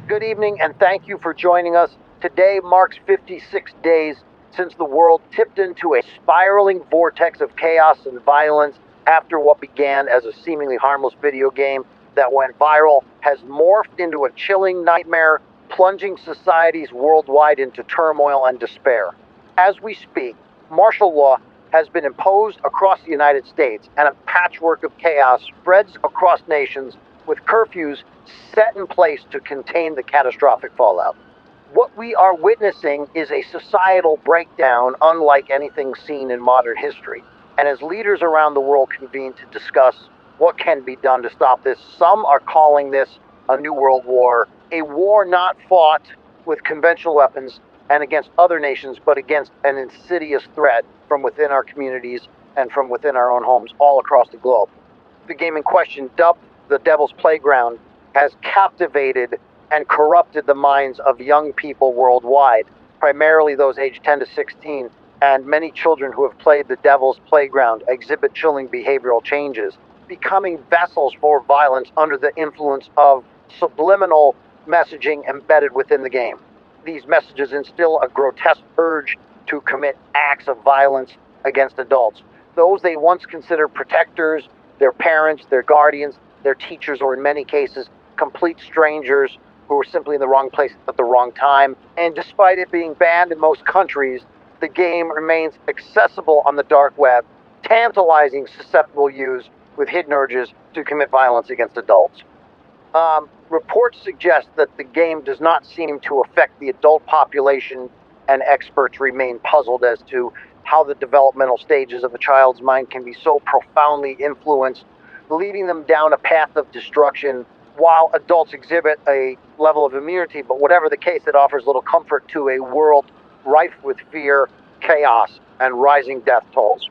Good evening, and thank you for joining us. Today marks 56 days since the world tipped into a spiraling vortex of chaos and violence after what began as a seemingly harmless video game that went viral has morphed into a chilling nightmare, plunging societies worldwide into turmoil and despair. As we speak, martial law has been imposed across the United States, and a patchwork of chaos spreads across nations with curfews set in place to contain the catastrophic fallout. What we are witnessing is a societal breakdown unlike anything seen in modern history. And as leaders around the world convene to discuss what can be done to stop this, some are calling this a new world war, a war not fought with conventional weapons and against other nations, but against an insidious threat from within our communities and from within our own homes all across the globe. The game in question, dubbed the Devil's Playground, has captivated and corrupted the minds of young people worldwide, primarily those aged 10 to 16, and many children who have played the Devil's Playground exhibit chilling behavioral changes, becoming vessels for violence under the influence of subliminal messaging embedded within the game. These messages instill a grotesque urge to commit acts of violence against adults, those they once considered protectors, their parents, their guardians, their teachers, or in many cases, complete strangers who were simply in the wrong place at the wrong time. And despite it being banned in most countries, the game remains accessible on the dark web, tantalizing susceptible users with hidden urges to commit violence against adults. Reports suggest that the game does not seem to affect the adult population, and experts remain puzzled as to how the developmental stages of a child's mind can be so profoundly influenced, leading them down a path of destruction, while adults exhibit a level of immunity. But whatever the case, it offers little comfort to a world rife with fear, chaos, and rising death tolls.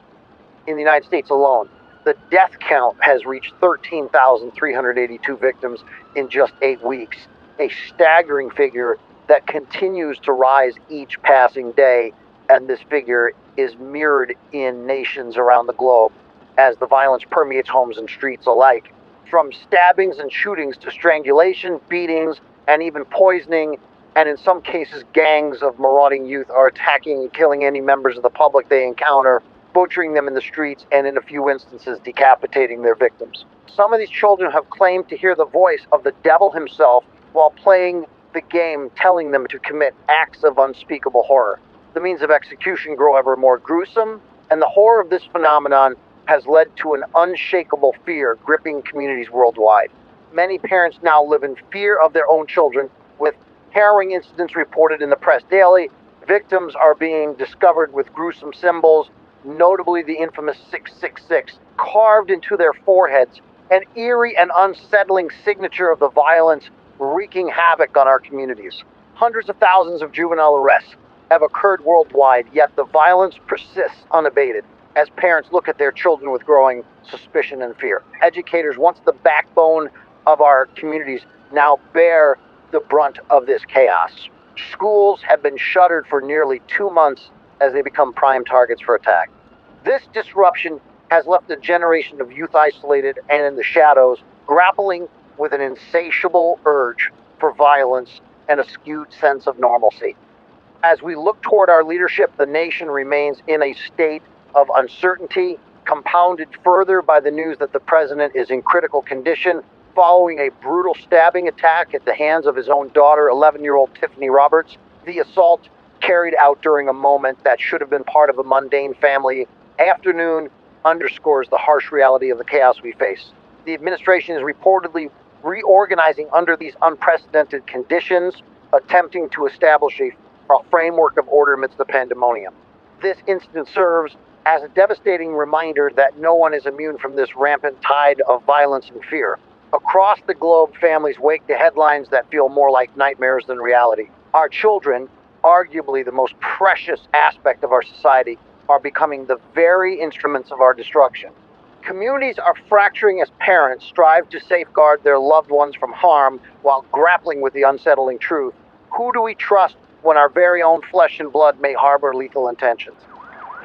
In the United States alone, the death count has reached 13,382 victims in just 8 weeks, a staggering figure that continues to rise each passing day, and this figure is mirrored in nations around the globe as the violence permeates homes and streets alike. From stabbings and shootings to strangulation, beatings, and even poisoning, and in some cases gangs of marauding youth are attacking and killing any members of the public they encounter, butchering them in the streets, and in a few instances decapitating their victims. Some of these children have claimed to hear the voice of the devil himself while playing the game, telling them to commit acts of unspeakable horror. The means of execution grow ever more gruesome, and the horror of this phenomenon has led to an unshakable fear gripping communities worldwide. Many parents now live in fear of their own children, with harrowing incidents reported in the press daily. Victims are being discovered with gruesome symbols, notably the infamous 666, carved into their foreheads, an eerie and unsettling signature of the violence wreaking havoc on our communities. Hundreds of thousands of juvenile arrests have occurred worldwide, yet the violence persists unabated as parents look at their children with growing suspicion and fear. Educators, once the backbone of our communities, now bear the brunt of this chaos. Schools have been shuttered for nearly 2 months as they become prime targets for attack. This disruption has left a generation of youth isolated and in the shadows, grappling with an insatiable urge for violence and a skewed sense of normalcy. As we look toward our leadership, the nation remains in a state of uncertainty, compounded further by the news that the president is in critical condition following a brutal stabbing attack at the hands of his own daughter, 11-year-old Tiffany Roberts. The assault, carried out during a moment that should have been part of a mundane family afternoon, underscores the harsh reality of the chaos we face. The administration is reportedly reorganizing under these unprecedented conditions, attempting to establish a framework of order amidst the pandemonium. This incident serves as a devastating reminder that no one is immune from this rampant tide of violence and fear. Across the globe, families wake to headlines that feel more like nightmares than reality. Our children, arguably the most precious aspect of our society, are becoming the very instruments of our destruction. Communities are fracturing as parents strive to safeguard their loved ones from harm while grappling with the unsettling truth. Who do we trust when our very own flesh and blood may harbor lethal intentions?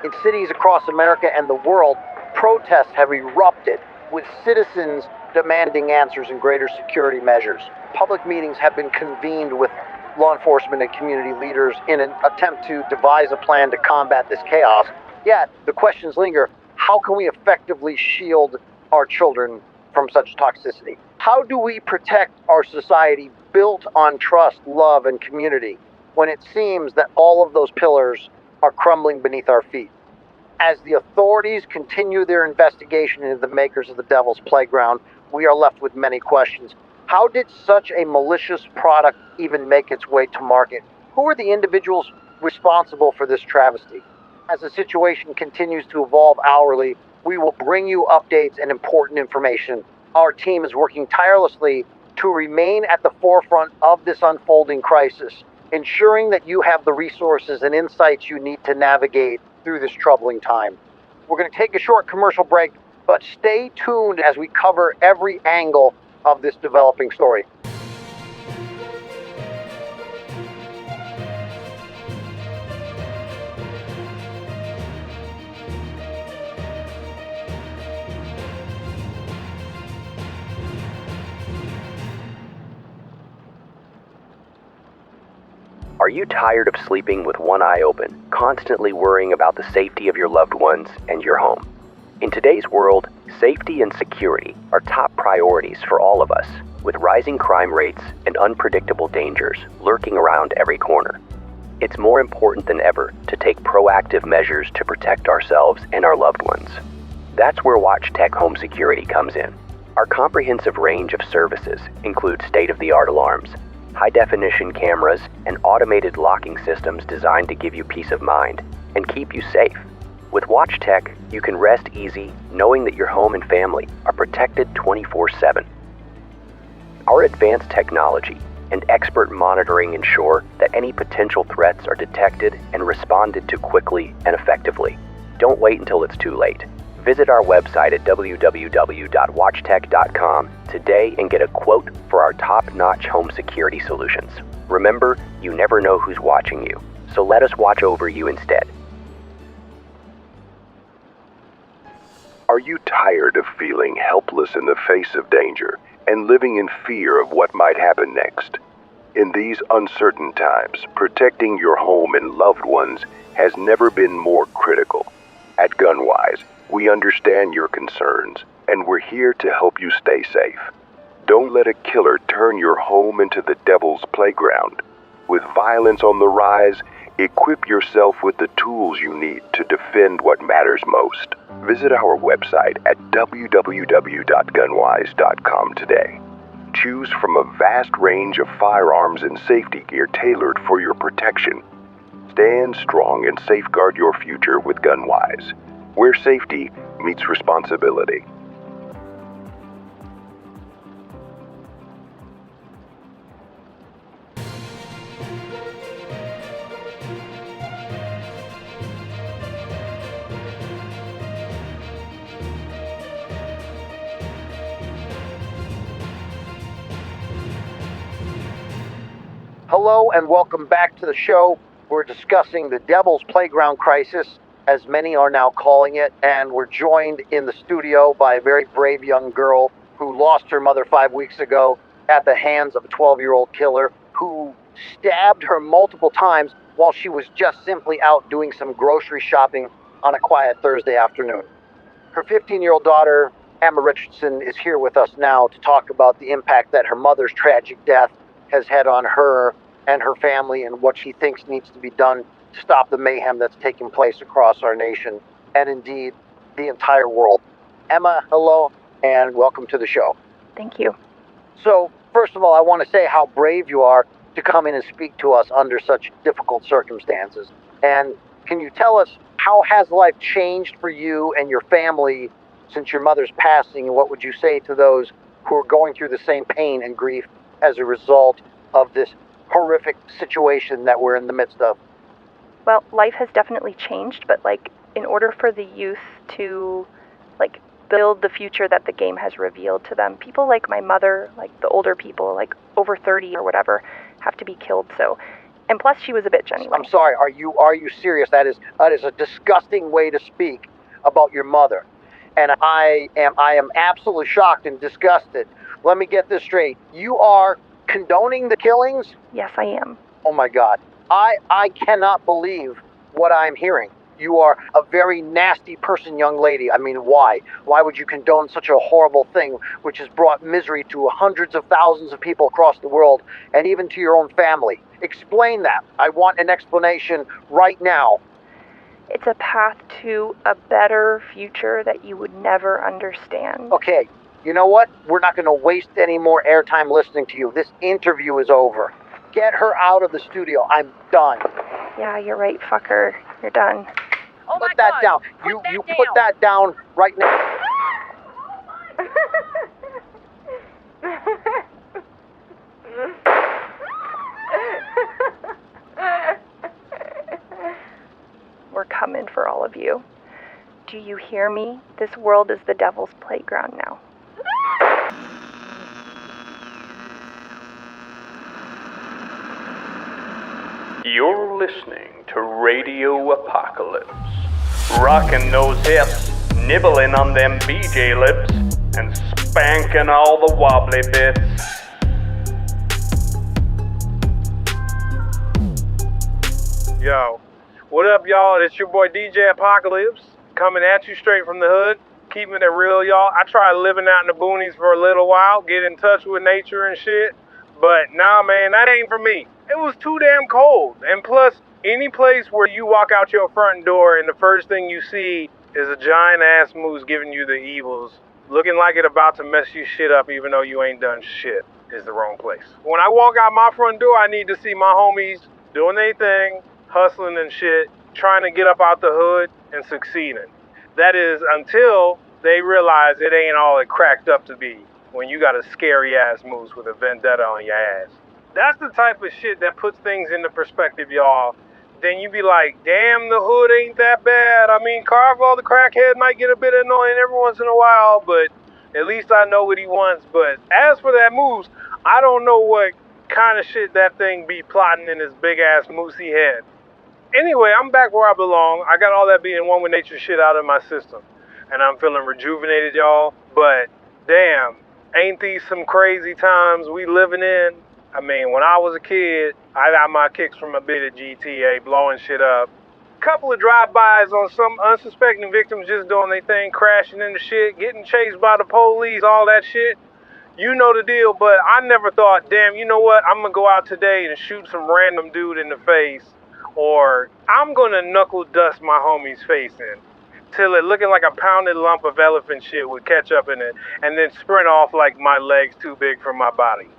In cities across America and the world, protests have erupted, with citizens demanding answers and greater security measures. Public meetings have been convened with law enforcement and community leaders in an attempt to devise a plan to combat this chaos. Yet, the questions linger: how can we effectively shield our children from such toxicity? How do we protect our society built on trust, love, and community when it seems that all of those pillars are crumbling beneath our feet? As the authorities continue their investigation into the makers of the Devil's Playground, we are left with many questions. How did such a malicious product even make its way to market? Who are the individuals responsible for this travesty? As the situation continues to evolve hourly, we will bring you updates and important information. Our team is working tirelessly to remain at the forefront of this unfolding crisis, ensuring that you have the resources and insights you need to navigate through this troubling time. We're going to take a short commercial break, but stay tuned as we cover every angle of this developing story. Are you tired of sleeping with one eye open, constantly worrying about the safety of your loved ones and your home? In today's world, safety and security are top priorities for all of us, with rising crime rates and unpredictable dangers lurking around every corner. It's more important than ever to take proactive measures to protect ourselves and our loved ones. That's where WatchTech Home Security comes in. Our comprehensive range of services includes state-of-the-art alarms, high-definition cameras, and automated locking systems designed to give you peace of mind and keep you safe. With WatchTech, you can rest easy knowing that your home and family are protected 24/7. Our advanced technology and expert monitoring ensure that any potential threats are detected and responded to quickly and effectively. Don't wait until it's too late. Visit our website at www.watchtech.com today and get a quote for our top-notch home security solutions. Remember, you never know who's watching you, so let us watch over you instead. Are you tired of feeling helpless in the face of danger and living in fear of what might happen next? In these uncertain times, protecting your home and loved ones has never been more critical. At Gunwise, we understand your concerns, and we're here to help you stay safe. Don't let a killer turn your home into the devil's playground. With violence on the rise, equip yourself with the tools you need to defend what matters most. Visit our website at www.gunwise.com today. Choose from a vast range of firearms and safety gear tailored for your protection. Stand strong and safeguard your future with Gunwise, where safety meets responsibility. Hello and welcome back to the show. We're discussing the Devil's Playground crisis, as many are now calling it, and we're joined in the studio by a very brave young girl who lost her mother 5 weeks ago at the hands of a 12-year-old killer who stabbed her multiple times while she was just simply out doing some grocery shopping on a quiet Thursday afternoon. Her 15-year-old daughter, Emma Richardson, is here with us now to talk about the impact that her mother's tragic death has had on her and her family and what she thinks needs to be done to stop the mayhem that's taking place across our nation and indeed the entire world. Emma, hello and welcome to the show. Thank you. So, first of all, I want to say how brave you are to come in and speak to us under such difficult circumstances. And can you tell us, how has life changed for you and your family since your mother's passing, and what would you say to those who are going through the same pain and grief as a result of this horrific situation that we're in the midst of? Well, life has definitely changed, but in order for the youth to build the future that the game has revealed to them, people like my mother, the older people, over 30 or whatever, have to be killed. So, and plus she was a bitch anyway. I'm sorry, are you serious? That is a disgusting way to speak about your mother. and I am absolutely shocked and disgusted. Let me get this straight. You are condoning the killings? Yes, I am. Oh my God. I cannot believe what I'm hearing. You are a very nasty person, young lady. I mean, why? Why would you condone such a horrible thing, which has brought misery to hundreds of thousands of people across the world, and even to your own family? Explain that. I want an explanation right now. It's a path to a better future that you would never understand. Okay, you know what? We're not going to waste any more airtime listening to you. This interview is over. Get her out of the studio. I'm done. Yeah, you're right, fucker. You're done. Oh Put my that God. down. Put You that put down. that down right now. We're coming for all of you. Do you hear me? This world is the devil's playground now. You're listening to Radio Apocalypse. Rocking those hips, nibbling on them BJ lips, and spanking all the wobbly bits. Yo, what up, y'all? It's your boy DJ Apocalypse, coming at you straight from the hood, keeping it real, y'all. I tried living out in the boonies for a little while, get in touch with nature and shit, but nah, man, that ain't for me. It was too damn cold, and plus, any place where you walk out your front door and the first thing you see is a giant-ass moose giving you the evils, looking like it about to mess you shit up even though you ain't done shit, is the wrong place. When I walk out my front door, I need to see my homies doing their thing, hustling and shit, trying to get up out the hood and succeeding. That is until they realize it ain't all it cracked up to be when you got a scary ass moose with a vendetta on your ass. That's the type of shit that puts things into perspective, y'all. Then you be like, damn, the hood ain't that bad. I mean, Carvel the crackhead might get a bit annoying every once in a while, but at least I know what he wants. But as for that moose, I don't know what kind of shit that thing be plotting in his big ass moosey head. Anyway, I'm back where I belong. I got all that being one with nature shit out of my system. And I'm feeling rejuvenated, y'all. But damn, ain't these some crazy times we living in? I mean, when I was a kid, I got my kicks from a bit of GTA, blowing shit up. Couple of drive-bys on some unsuspecting victims just doing their thing, crashing into shit, getting chased by the police, all that shit. You know the deal, but I never thought, damn, you know what? I'm gonna go out today and shoot some random dude in the face. Or I'm gonna knuckle dust my homie's face in till it looking like a pounded lump of elephant shit with ketchup in it, and then sprint off like my legs too big for my body.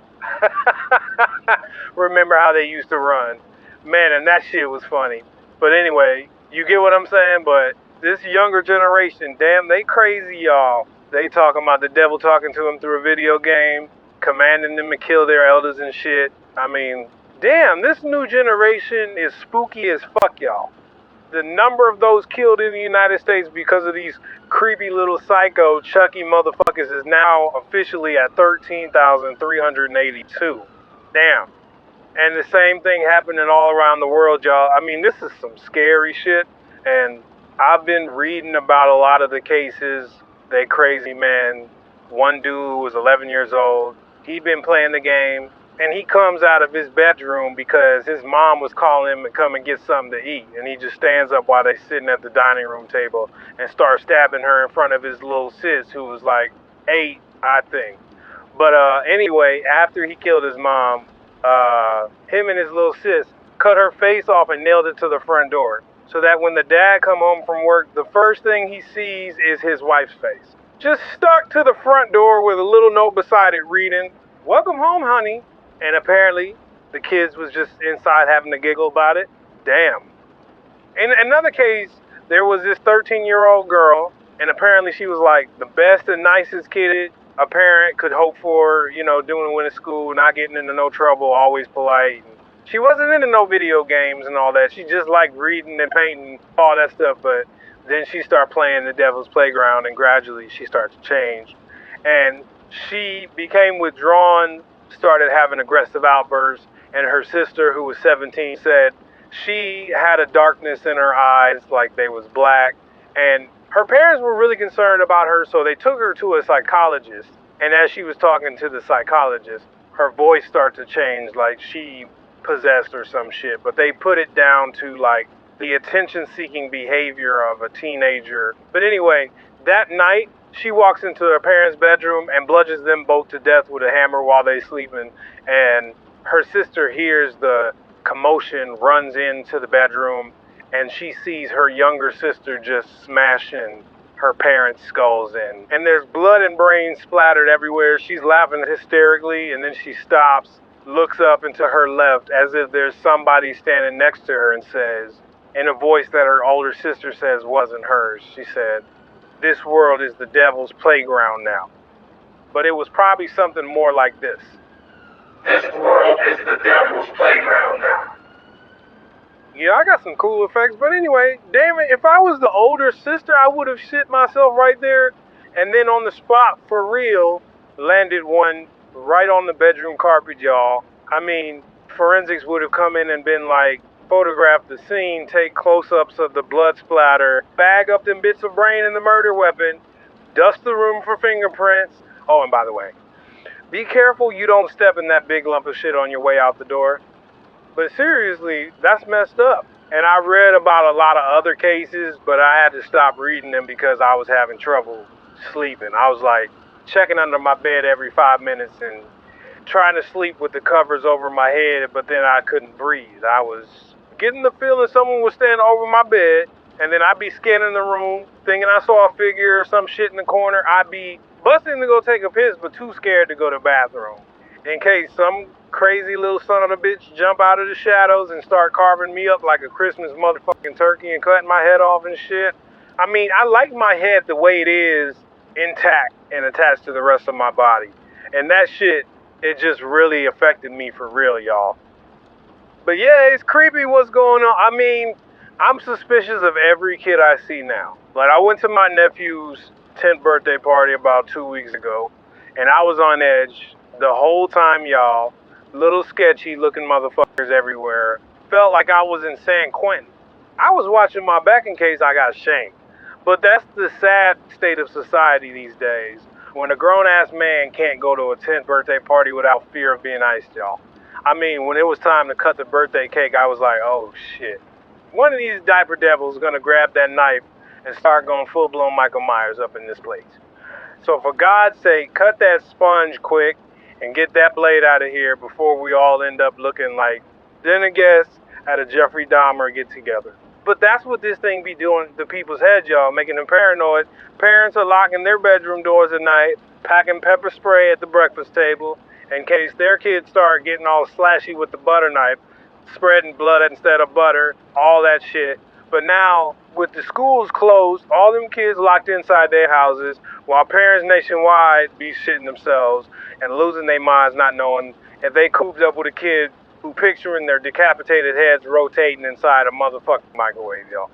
Remember how they used to run? Man, and that shit was funny. But anyway, you get what I'm saying? But this younger generation, damn, they crazy, y'all. They talking about the devil talking to them through a video game, commanding them to kill their elders and shit. I mean, damn, this new generation is spooky as fuck, y'all. The number of those killed in the United States because of these creepy little psycho Chucky motherfuckers is now officially at 13,382. Damn. And the same thing happening all around the world, y'all. I mean, this is some scary shit. And I've been reading about a lot of the cases. They crazy, man. One dude who was 11 years old. He'd been playing the game. And he comes out of his bedroom because his mom was calling him to come and get something to eat. And he just stands up while they're sitting at the dining room table and starts stabbing her in front of his little sis who was like 8, I think. But anyway, after he killed his mom, him and his little sis cut her face off and nailed it to the front door. So that when the dad come home from work, the first thing he sees is his wife's face. Just stuck to the front door with a little note beside it reading, "Welcome home, honey." And apparently, the kids was just inside having a giggle about it. Damn. In another case, there was this 13-year-old girl, and apparently she was like the best and nicest kid a parent could hope for, you know, doing well in school, not getting into no trouble, always polite. She wasn't into no video games and all that. She just liked reading and painting, all that stuff, but then she started playing the devil's playground, and gradually she started to change. And she became withdrawn, started having aggressive outbursts, and her sister, who was 17, said she had a darkness in her eyes, like they was black, and Her parents were really concerned about her, so they took her to a psychologist. And as she was talking to the psychologist, her voice started to change like she possessed or some shit. But they put it down to like the attention-seeking behavior of a teenager. But anyway, that night, she walks into her parents' bedroom and bludgeons them both to death with a hammer while they sleeping. And her sister hears the commotion, runs into the bedroom, and she sees her younger sister just smashing her parents' skulls in. And there's blood and brains splattered everywhere. She's laughing hysterically, and then she stops, looks up and to her left as if there's somebody standing next to her and says, in a voice that her older sister says wasn't hers, she said, "This world is the devil's playground now." But it was probably something more like this. This world is the devil's playground now. Yeah, I got some cool effects, but anyway, damn it, if I was the older sister, I would have shit myself right there, and then on the spot, for real, landed one right on the bedroom carpet, y'all. I mean, forensics would have come in and been like, photograph the scene, take close-ups of the blood splatter, bag up them bits of brain and the murder weapon, dust the room for fingerprints. Oh, and by the way, be careful you don't step in that big lump of shit on your way out the door. But seriously, that's messed up. And I read about a lot of other cases, but I had to stop reading them because I was having trouble sleeping. I was like checking under my bed every 5 minutes and trying to sleep with the covers over my head, but then I couldn't breathe. I was getting the feeling someone was standing over my bed, and then I'd be scanning the room, thinking I saw a figure or some shit in the corner. I'd be busting to go take a piss, but too scared to go to the bathroom, in case some crazy little son of a bitch jump out of the shadows and start carving me up like a Christmas motherfucking turkey and cutting my head off and shit. I mean, I like my head the way it is, intact and attached to the rest of my body. And that shit, it just really affected me for real, y'all. But yeah, it's creepy what's going on. I mean, I'm suspicious of every kid I see now. Like, I went to my nephew's 10th birthday party about 2 weeks ago, and I was on edge the whole time, y'all. Little sketchy looking motherfuckers everywhere. Felt like I was in San Quentin. I was watching my back in case I got shanked. But that's the sad state of society these days, when a grown-ass man can't go to a 10th birthday party without fear of being iced, y'all. I mean, when it was time to cut the birthday cake, I was like, oh shit. One of these diaper devils is gonna grab that knife and start going full-blown Michael Myers up in this place. So for God's sake, cut that sponge quick and get that blade out of here before we all end up looking like dinner guests at a Jeffrey Dahmer get-together. But that's what this thing be doing to people's heads, y'all, making them paranoid. Parents are locking their bedroom doors at night, packing pepper spray at the breakfast table, in case their kids start getting all slashy with the butter knife, spreading blood instead of butter, all that shit. But now, with the schools closed, all them kids locked inside their houses, while parents nationwide be shitting themselves and losing their minds not knowing if they cooped up with a kid who picturing their decapitated heads rotating inside a motherfucking microwave, y'all.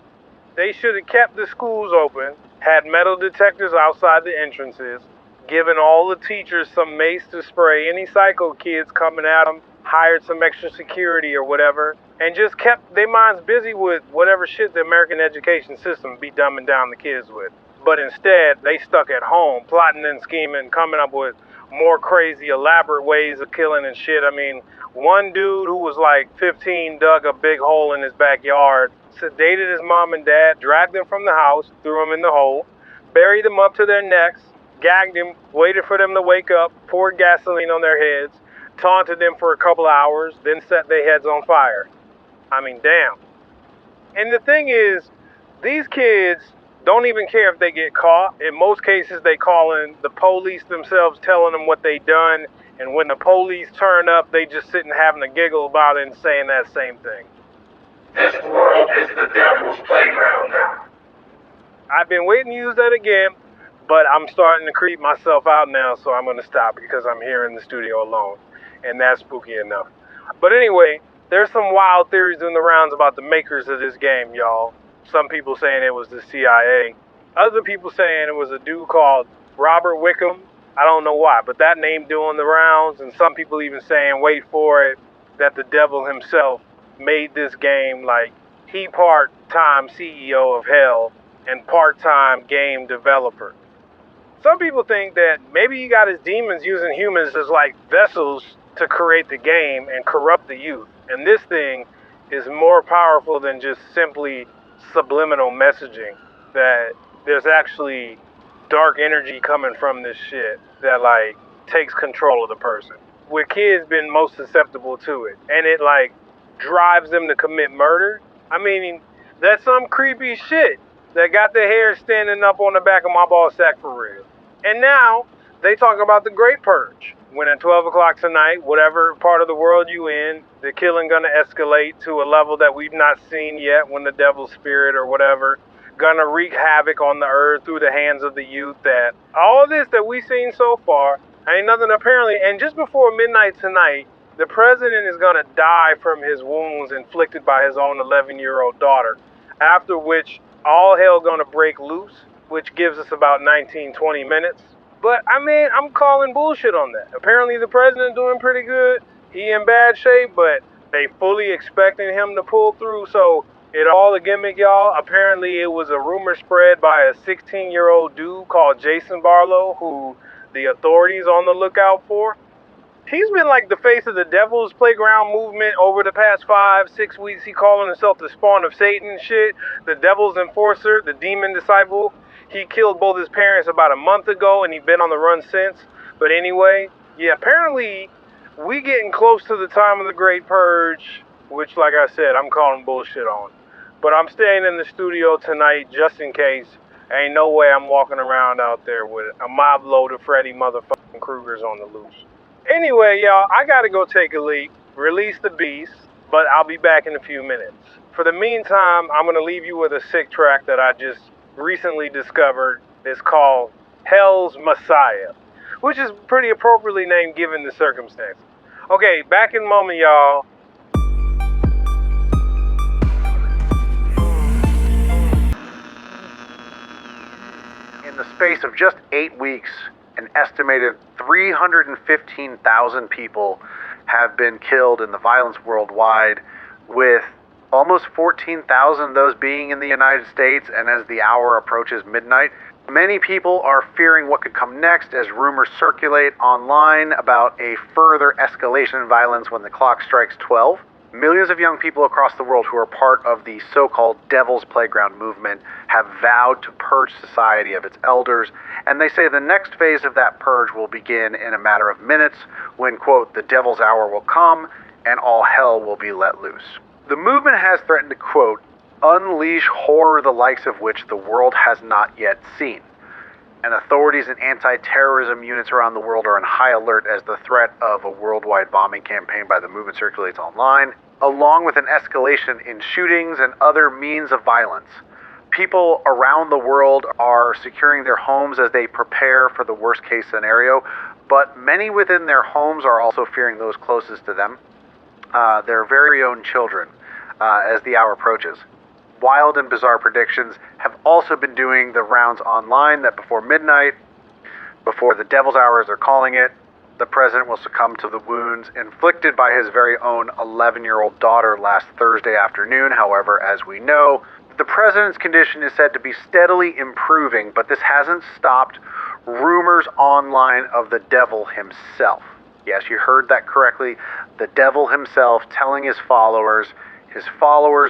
They should have kept the schools open, had metal detectors outside the entrances, given all the teachers some mace to spray any psycho kids coming at them, hired some extra security or whatever, and just kept their minds busy with whatever shit the American education system be dumbing down the kids with. But instead, they stuck at home, plotting and scheming, coming up with more crazy, elaborate ways of killing and shit. I mean, one dude who was like 15 dug a big hole in his backyard, sedated his mom and dad, dragged them from the house, threw them in the hole, buried them up to their necks, gagged them, waited for them to wake up, poured gasoline on their heads, taunted them for a couple hours, then set their heads on fire. I mean, damn. And the thing is, these kids don't even care if they get caught. In most cases, they call in the police themselves, telling them what they done. And when the police turn up, they just sitting having a giggle about it and saying that same thing. This world is the devil's playground now. I've been waiting to use that again, but I'm starting to creep myself out now, so I'm going to stop because I'm here in the studio alone. And that's spooky enough. But anyway, there's some wild theories in the rounds about the makers of this game, y'all. Some people saying it was the CIA. Other people saying it was a dude called Robert Wickham. I don't know why, but that name doing the rounds. And some people even saying, wait for it, that the devil himself made this game, like he part-time CEO of hell and part-time game developer. Some people think that maybe he got his demons using humans as like vessels to create the game and corrupt the youth. And this thing is more powerful than just simply subliminal messaging, that there's actually dark energy coming from this shit that like takes control of the person. With kids being most susceptible to it, and it like drives them to commit murder. I mean, that's some creepy shit that got the hair standing up on the back of my ball sack for real. And now they talk about the Great Purge. When at 12 o'clock tonight, whatever part of the world you in, the killing gonna escalate to a level that we've not seen yet, when the devil's spirit or whatever gonna wreak havoc on the earth through the hands of the youth. That all of this that we've seen so far ain't nothing apparently. And just before midnight tonight, the president is gonna die from his wounds inflicted by his own 11-year-old daughter, after which all hell gonna break loose, which gives us about 19-20 minutes. But I mean, I'm calling bullshit on that. Apparently the president doing pretty good. He in bad shape, but they fully expecting him to pull through. So it all a gimmick, y'all. Apparently it was a rumor spread by a 16-year-old dude called Jason Barlow, who the authorities on the lookout for. He's been like the face of the Devil's Playground movement over the past 5-6 weeks. He calling himself the spawn of Satan and shit. The Devil's Enforcer, the demon disciple. He killed both his parents about a month ago, and he's been on the run since. But anyway, yeah, apparently we getting close to the time of the Great Purge, which, like I said, I'm calling bullshit on. But I'm staying in the studio tonight just in case. Ain't no way I'm walking around out there with a mob load of Freddy motherfucking Kruegers on the loose. Anyway, y'all, I gotta go take a leak, release the beast, but I'll be back in a few minutes. For the meantime, I'm gonna leave you with a sick track that I just recently discovered. It's called Hell's Messiah, which is pretty appropriately named given the circumstances. Okay, back in a moment, y'all. In the space of just 8 weeks, an estimated 315,000 people have been killed in the violence worldwide, with almost 14,000 of those being in the United States. And as the hour approaches midnight, many people are fearing what could come next as rumors circulate online about a further escalation in violence when the clock strikes 12. Millions of young people across the world who are part of the so-called Devil's Playground movement have vowed to purge society of its elders, and they say the next phase of that purge will begin in a matter of minutes when, quote, the devil's hour will come and all hell will be let loose. The movement has threatened to, quote, unleash horror the likes of which the world has not yet seen. And authorities and anti-terrorism units around the world are on high alert as the threat of a worldwide bombing campaign by the movement circulates online, along with an escalation in shootings and other means of violence. People around the world are securing their homes as they prepare for the worst case scenario, but many within their homes are also fearing those closest to them, their very own children, as the hour approaches. Wild and bizarre predictions have also been doing the rounds online that before midnight, before the devil's hour as they're calling it, the president will succumb to the wounds inflicted by his very own 11-year-old daughter last Thursday afternoon. However, as we know, the president's condition is said to be steadily improving, but this hasn't stopped rumors online of the devil himself. Yes, you heard that correctly. The devil himself telling his followers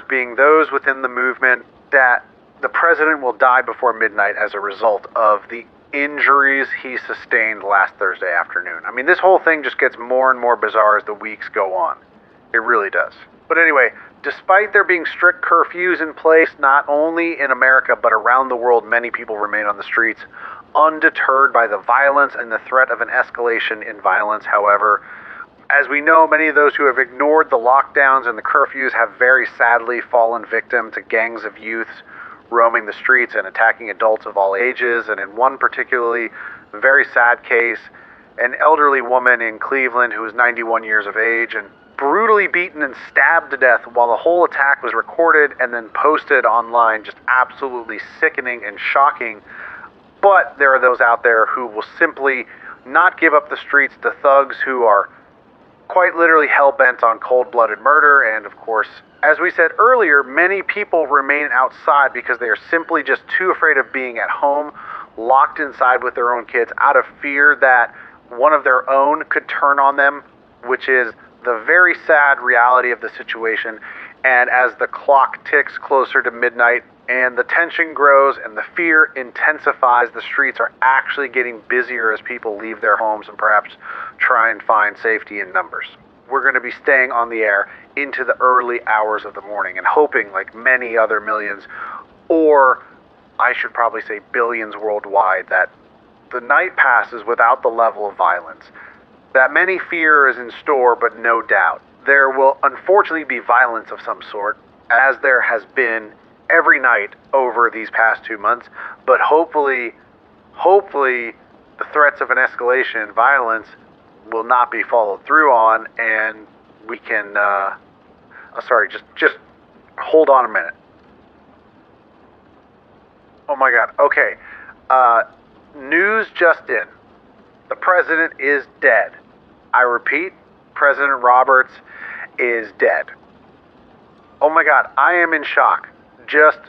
being those within the movement, that the president will die before midnight as a result of the injuries he sustained last Thursday afternoon. I mean, this whole thing just gets more and more bizarre as the weeks go on. It really does. But anyway, despite there being strict curfews in place, not only in America but around the world, many people remain on the streets, undeterred by the violence and the threat of an escalation in violence. However, as we know, many of those who have ignored the lockdowns and the curfews have very sadly fallen victim to gangs of youths roaming the streets and attacking adults of all ages. And in one particularly very sad case, an elderly woman in Cleveland who was 91 years of age and brutally beaten and stabbed to death while the whole attack was recorded and then posted online. Just absolutely sickening and shocking. But there are those out there who will simply not give up the streets to thugs who are quite literally hell-bent on cold-blooded murder. And of course, as we said earlier, many people remain outside because they are simply just too afraid of being at home, locked inside with their own kids, out of fear that one of their own could turn on them, which is the very sad reality of the situation. And as the clock ticks closer to midnight and the tension grows and the fear intensifies, the streets are actually getting busier as people leave their homes and perhaps try and find safety in numbers. We're going to be staying on the air into the early hours of the morning and hoping, like many other millions, or I should probably say billions worldwide, that the night passes without the level of violence that many fear is in store, but no doubt there will unfortunately be violence of some sort, as there has been every night over these past 2 months. But hopefully the threats of an escalation in violence will not be followed through on, and we can just hold on a minute. Oh my god. Okay. News just in. The president is dead. I repeat, President Roberts is dead. Oh my god, I am in shock. Just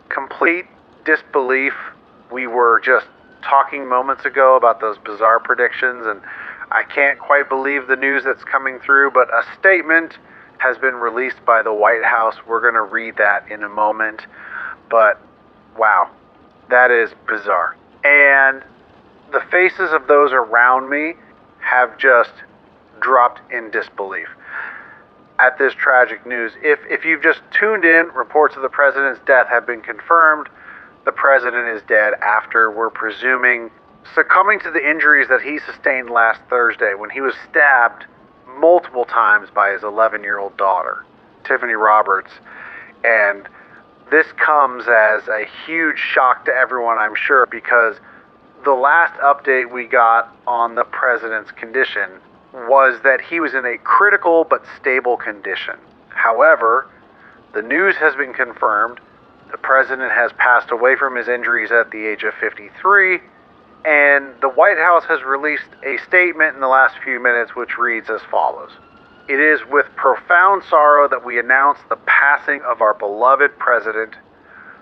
complete disbelief. We were just talking moments ago about those bizarre predictions, and I can't quite believe the news that's coming through, but a statement has been released by the White House. We're going to read that in a moment. But wow, that is bizarre. And the faces of those around me have just dropped in disbelief at this tragic news. If you've just tuned in, reports of the president's death have been confirmed. The president is dead after, we're presuming, succumbing to the injuries that he sustained last Thursday when he was stabbed multiple times by his 11-year-old daughter, Tiffany Roberts. And this comes as a huge shock to everyone, I'm sure, because the last update we got on the president's condition was that he was in a critical but stable condition. However, the news has been confirmed. The president has passed away from his injuries at the age of 53, and the White House has released a statement in the last few minutes which reads as follows. It is with profound sorrow that we announce the passing of our beloved president,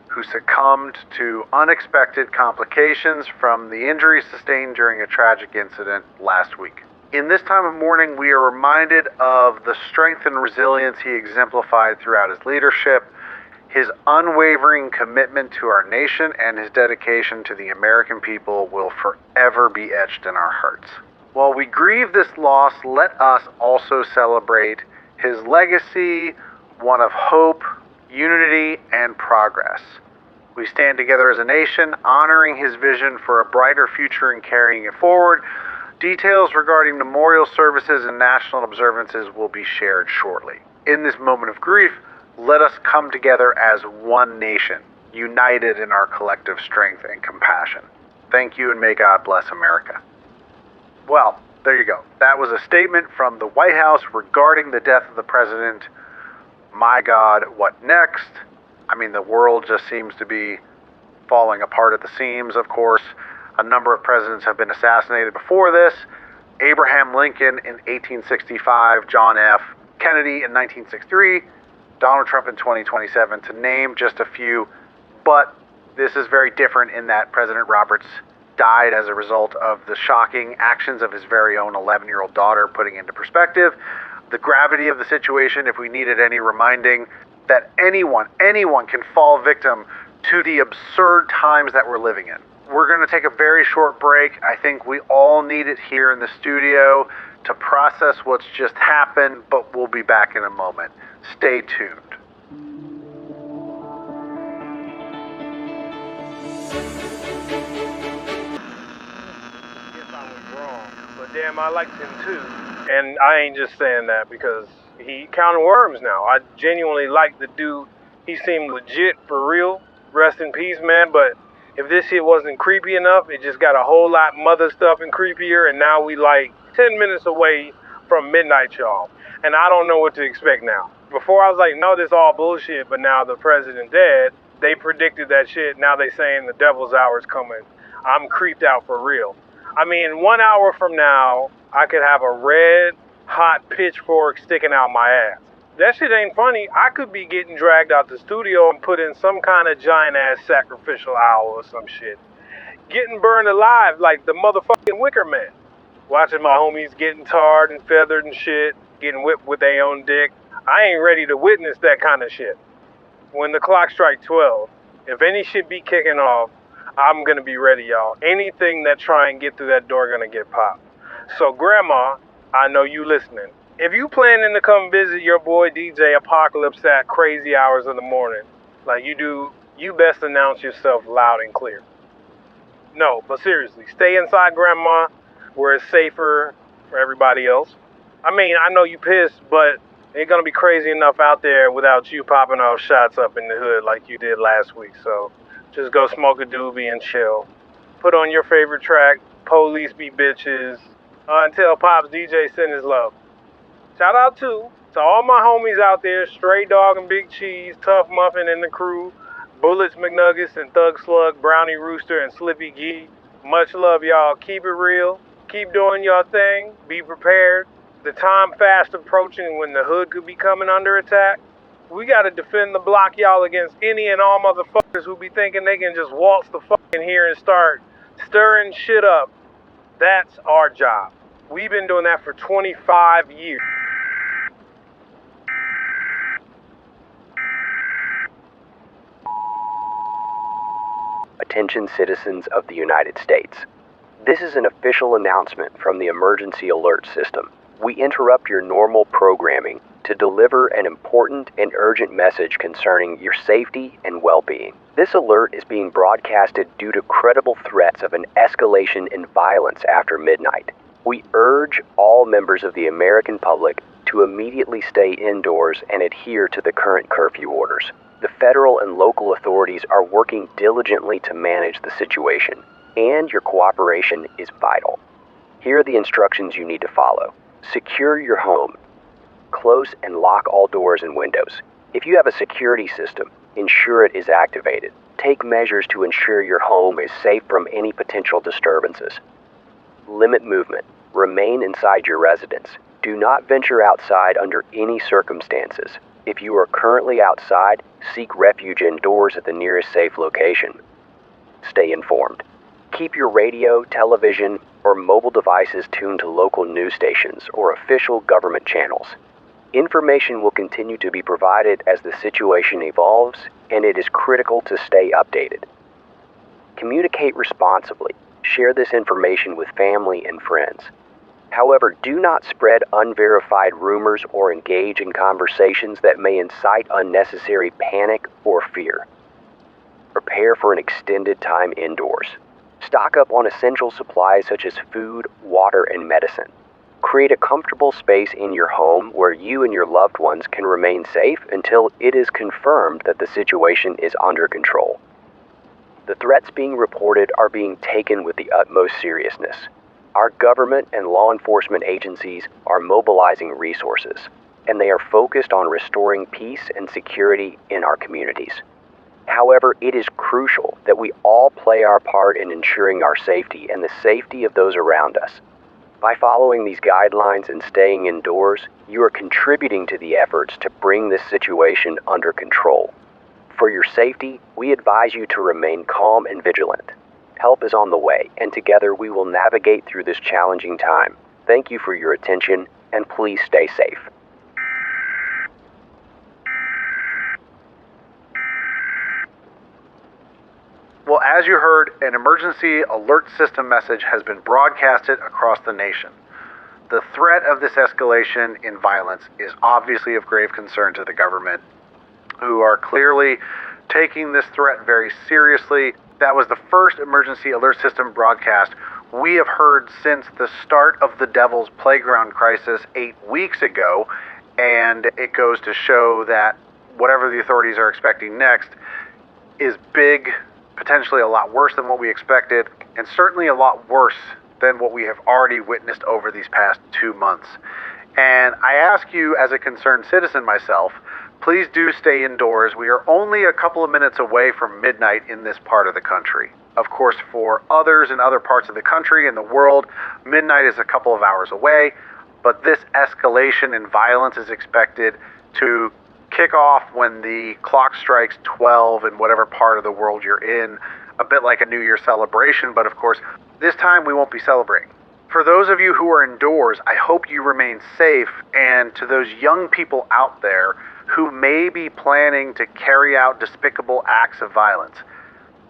who succumbed to unexpected complications from the injuries sustained during a tragic incident last week. In this time of mourning, we are reminded of the strength and resilience he exemplified throughout his leadership, his unwavering commitment to our nation, and his dedication to the American people will forever be etched in our hearts. While we grieve this loss, let us also celebrate his legacy, one of hope, unity, and progress. We stand together as a nation, honoring his vision for a brighter future and carrying it forward. Details regarding memorial services and national observances will be shared shortly. In this moment of grief, let us come together as one nation, united in our collective strength and compassion. Thank you, and may God bless America. Well, there you go. That was a statement from the White House regarding the death of the president. My God, what next? I mean, the world just seems to be falling apart at the seams, of course. A number of presidents have been assassinated before this. Abraham Lincoln in 1865, John F. Kennedy in 1963, Donald Trump in 2027, to name just a few. But this is very different in that President Roberts died as a result of the shocking actions of his very own 11-year-old daughter, putting into perspective the gravity of the situation. If we needed any reminding that anyone can fall victim to the absurd times that we're living in. We're going to take a very short break. I think we all need it here in the studio to process what's just happened, but we'll be back in a moment. Stay tuned. Yes, I was wrong, but damn, I liked him too. And I ain't just saying that because he counting worms now. I genuinely like the dude. He seemed legit, for real. Rest in peace, man. But if this shit wasn't creepy enough, it just got a whole lot mother stuff and creepier. And now we like 10 minutes away from midnight, y'all. And I don't know what to expect now. Before I was like, no, this all bullshit. But now the president dead. They predicted that shit. Now they saying the devil's hour is coming. I'm creeped out for real. I mean, 1 hour from now, I could have a red hot pitchfork sticking out my ass. That shit ain't funny. I could be getting dragged out the studio and put in some kind of giant ass sacrificial owl or some shit. Getting burned alive like the motherfucking Wicker Man. Watching my homies getting tarred and feathered and shit, getting whipped with their own dick. I ain't ready to witness that kind of shit. When the clock strikes 12, if any shit be kicking off, I'm gonna be ready, y'all. Anything that try and get through that door gonna get popped. So Grandma, I know you listening. If you planning to come visit your boy DJ Apocalypse at crazy hours of the morning, like you do, you best announce yourself loud and clear. No, but seriously, stay inside Grandma, where it's safer for everybody else. I mean, I know you pissed, but ain't gonna be crazy enough out there without you popping off shots up in the hood like you did last week, so just go smoke a doobie and chill. Put on your favorite track, Police Be Bitches, and tell Pops DJ send his love. Shout out to all my homies out there, Stray Dog and Big Cheese, Tough Muffin and the crew, Bullets McNuggets and Thug Slug, Brownie Rooster and Slippy Gee. Much love, y'all. Keep it real. Keep doing your thing. Be prepared. The time fast approaching when the hood could be coming under attack. We gotta defend the block, y'all, against any and all motherfuckers who be thinking they can just waltz the fuck in here and start stirring shit up. That's our job. We've been doing that for 25 years. Attention citizens of the United States. This is an official announcement from the Emergency Alert System. We interrupt your normal programming to deliver an important and urgent message concerning your safety and well-being. This alert is being broadcasted due to credible threats of an escalation in violence after midnight. We urge all members of the American public to immediately stay indoors and adhere to the current curfew orders. The federal and local authorities are working diligently to manage the situation, and your cooperation is vital. Here are the instructions you need to follow. Secure your home. Close and lock all doors and windows. If you have a security system, ensure it is activated. Take measures to ensure your home is safe from any potential disturbances. Limit movement. Remain inside your residence. Do not venture outside under any circumstances. If you are currently outside, seek refuge indoors at the nearest safe location. Stay informed. Keep your radio, television, or mobile devices tuned to local news stations or official government channels. Information will continue to be provided as the situation evolves, and it is critical to stay updated. Communicate responsibly. Share this information with family and friends. However, do not spread unverified rumors or engage in conversations that may incite unnecessary panic or fear. Prepare for an extended time indoors. Stock up on essential supplies such as food, water, and medicine. Create a comfortable space in your home where you and your loved ones can remain safe until it is confirmed that the situation is under control. The threats being reported are being taken with the utmost seriousness. Our government and law enforcement agencies are mobilizing resources, and they are focused on restoring peace and security in our communities. However, it is crucial that we all play our part in ensuring our safety and the safety of those around us. By following these guidelines and staying indoors, you are contributing to the efforts to bring this situation under control. For your safety, we advise you to remain calm and vigilant. Help is on the way, and together we will navigate through this challenging time. Thank you for your attention, and please stay safe. Well, as you heard, an emergency alert system message has been broadcasted across the nation. The threat of this escalation in violence is obviously of grave concern to the government, who are clearly taking this threat very seriously. That was the first emergency alert system broadcast we have heard since the start of the Devil's Playground crisis 8 weeks ago, and it goes to show that whatever the authorities are expecting next is big, potentially a lot worse than what we expected, and certainly a lot worse than what we have already witnessed over these past 2 months. And I ask you, as a concerned citizen myself, please do stay indoors. We are only a couple of minutes away from midnight in this part of the country. Of course, for others in other parts of the country and the world, midnight is a couple of hours away. but this escalation in violence is expected to kick off when the clock strikes 12 in whatever part of the world you're in, a bit like a New Year celebration, but of course, this time we won't be celebrating. For those of you who are indoors, I hope you remain safe, and to those young people out there who may be planning to carry out despicable acts of violence,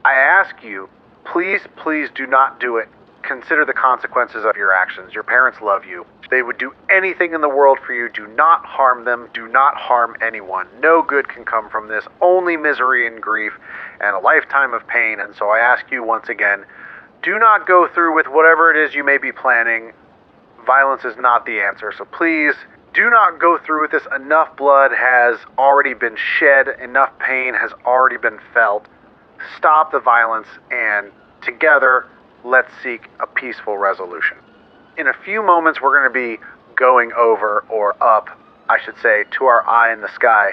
I ask you, please do not do it. Consider the consequences of your actions. Your parents love you. They would do anything in the world for you. Do not harm them. Do not harm anyone. No good can come from this. Only misery and grief and a lifetime of pain. And so I ask you once again, do not go through with whatever it is you may be planning. Violence is not the answer. So please do not go through with this. Enough blood has already been shed. Enough pain has already been felt. Stop the violence, and together, let's seek a peaceful resolution. In a few moments, we're going to be going over, or up, I should say, to our eye in the sky,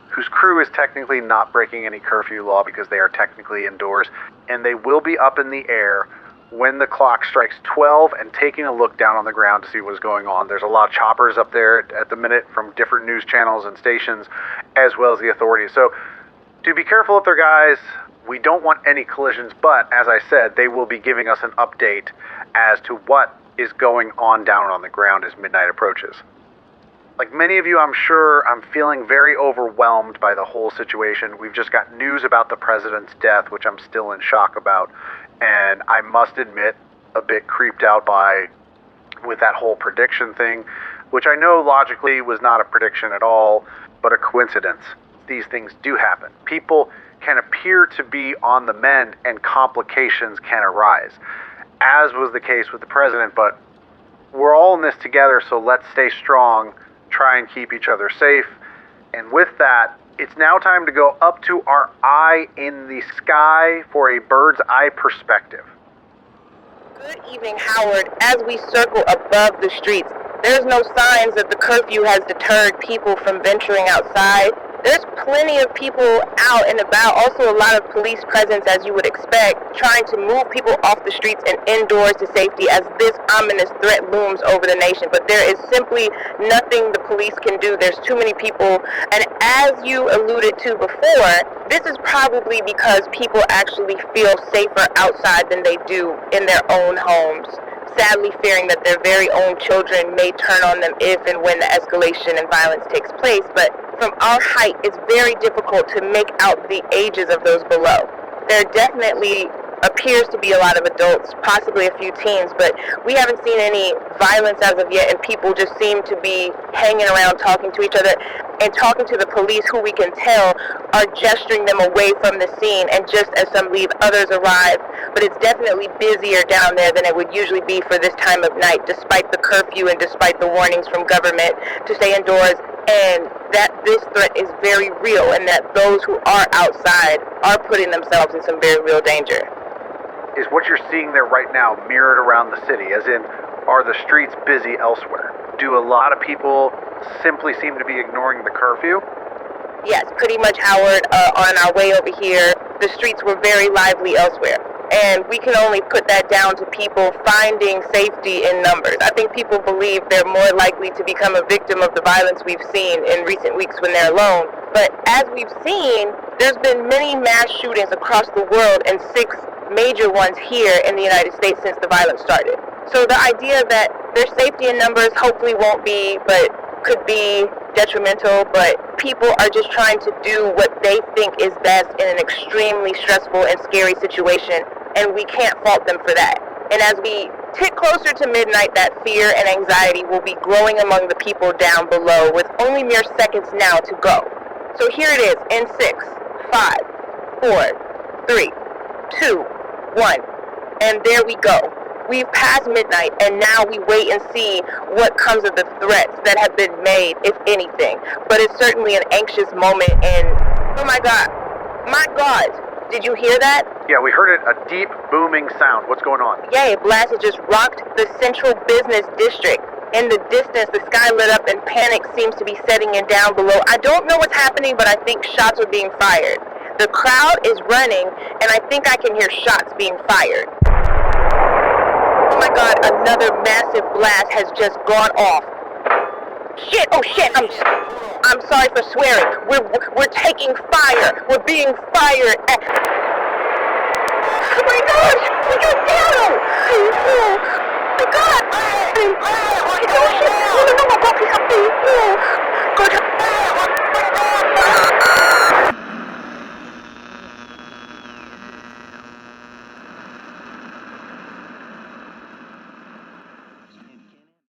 whose crew is technically not breaking any curfew law because they are technically indoors, and they will be up in the air when the clock strikes 12 and taking a look down on the ground to see what's going on. There's a lot of choppers up there at the minute from different news channels and stations, as well as the authorities. So do be careful up there, guys. We don't want any collisions, but as I said, they will be giving us an update as to what is going on down on the ground as midnight approaches. Like many of you, I'm sure I'm feeling very overwhelmed by the whole situation. We've just got news about the president's death, which I'm still in shock about, and I must admit, a bit creeped out by with that whole prediction thing, which I know logically was not a prediction at all, but a coincidence. These things do happen. People can appear to be on the mend and complications can arise, as was the case with the president, but we're all in this together, so let's stay strong, try and keep each other safe. And with that, it's now time to go up to our eye in the sky for a bird's eye perspective. Good evening, Howard. As we circle above the streets, there's no signs that the curfew has deterred people from venturing outside. There's plenty of people out and about, also a lot of police presence as you would expect, trying to move people off the streets and indoors to safety as this ominous threat looms over the nation. But there is simply nothing the police can do. There's too many people, and as you alluded to before, this is probably because people actually feel safer outside than they do in their own homes, sadly fearing that their very own children may turn on them if and when the escalation and violence takes place. But from our height, it's very difficult to make out the ages of those below. There definitely appears to be a lot of adults, possibly a few teens, but we haven't seen any violence as of yet, and people just seem to be hanging around talking to each other and talking to the police, who we can tell are gesturing them away from the scene, and just as some leave, others arrive. But it's definitely busier down there than it would usually be for this time of night, despite the curfew and despite the warnings from government to stay indoors, and that this threat is very real, and that those who are outside are putting themselves in some very real danger. Is what you're seeing there right now mirrored around the city, as in, are the streets busy elsewhere? Do a lot of people simply seem to be ignoring the curfew? Yes, pretty much, Howard. On our way over here, the streets were very lively elsewhere. And we can only put that down to people finding safety in numbers. I think people believe they're more likely to become a victim of the violence we've seen in recent weeks when they're alone. But as we've seen, there's been many mass shootings across the world, and 6 major ones here in the United States since the violence started. So the idea that their safety in numbers hopefully won't be, but could be detrimental, but people are just trying to do what they think is best in an extremely stressful and scary situation, and we can't fault them for that. And as we tick closer to midnight, that fear and anxiety will be growing among the people down below, with only mere seconds now to go. So here it is in 6, 5, 4, 3, 2, 1, and there we go. We've passed midnight, and now we wait and see what comes of the threats that have been made, if anything. But it's certainly an anxious moment, and oh my God, did you hear that? Yeah, we heard it, a deep booming sound. What's going on? Yeah, a blast had just rocked the central business district. In the distance, the sky lit up and panic seems to be setting in down below. I don't know what's happening, but I think shots are being fired. The crowd is running, and I think I can hear shots being fired. Oh my God, another massive blast has just gone off. Shit, oh shit, I'm sorry for swearing. We're taking fire. We're being fired at... Oh my God!